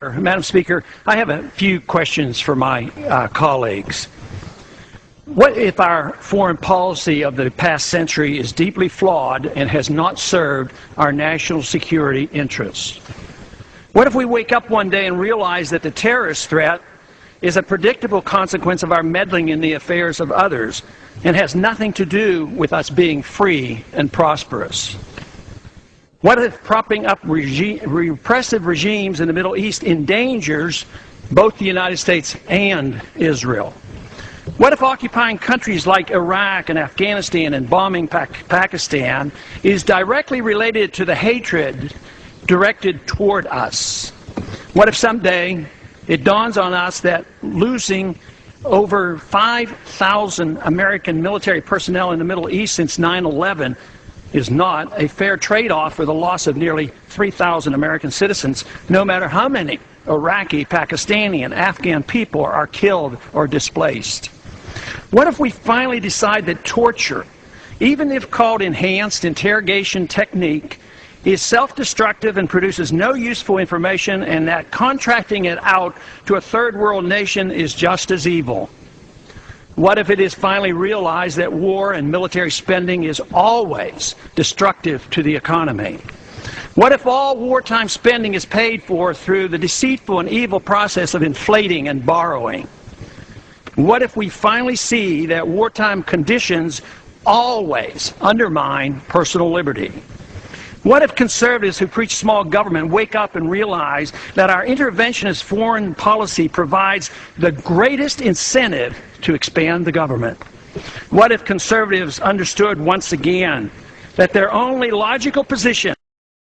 Madam Speaker, I have a few questions for my colleagues. What if our foreign policy of the past century is deeply flawed and has not served our national security interests? What if we wake up one day and realize that the terrorist threat is a predictable consequence of our meddling in the affairs of others and has nothing to do with us being free and prosperous? What if propping up repressive regimes in the Middle East endangers both the United States and Israel? What if occupying countries like Iraq and Afghanistan and bombing Pakistan is directly related to the hatred directed toward us? What if someday it dawns on us that losing over 5,000 American military personnel in the Middle East since 9/11 is not a fair trade-off for the loss of nearly 3,000 American citizens, no matter how many Iraqi, Pakistani, and Afghan people are killed or displaced? What if we finally decide that torture, even if called enhanced interrogation technique, is self-destructive and produces no useful information, and that contracting it out to a third world nation is just as evil? What if it is finally realized that war and military spending is always destructive to the economy? What if all wartime spending is paid for through the deceitful and evil process of inflating and borrowing? What if we finally see that wartime conditions always undermine personal liberty? What if conservatives who preach small government wake up and realize that our interventionist foreign policy provides the greatest incentive to expand the government? What if conservatives understood once again that their only logical position is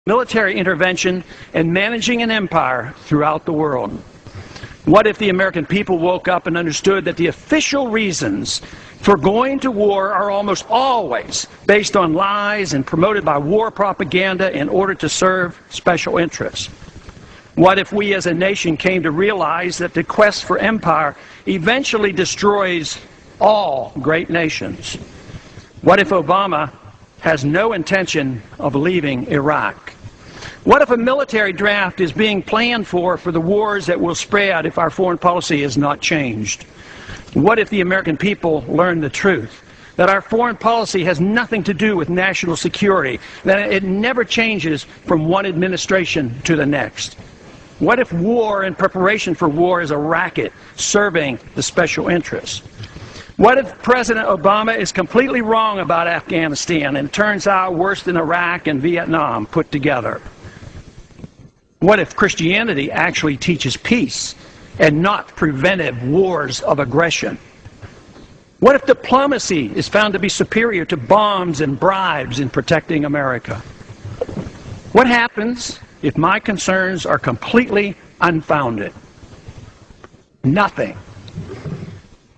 military intervention and managing an empire throughout the world? What if the American people woke up and understood that the official reasons for going to war are almost always based on lies and promoted by war propaganda in order to serve special interests? What if we as a nation came to realize that the quest for empire eventually destroys all great nations? What if Obama has no intention of leaving Iraq? What if a military draft is being planned for the wars that will spread if our foreign policy is not changed? What if the American people learn the truth, that our foreign policy has nothing to do with national security, that it never changes from one administration to the next? What if war and preparation for war is a racket serving the special interests? What if President Obama is completely wrong about Afghanistan and it turns out worse than Iraq and Vietnam put together? What if Christianity actually teaches peace and not preventive wars of aggression? What if diplomacy is found to be superior to bombs and bribes in protecting America? What happens if my concerns are completely unfounded? Nothing.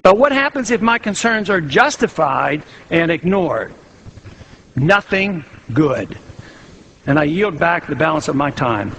But what happens if my concerns are justified and ignored? Nothing good. And I yield back the balance of my time.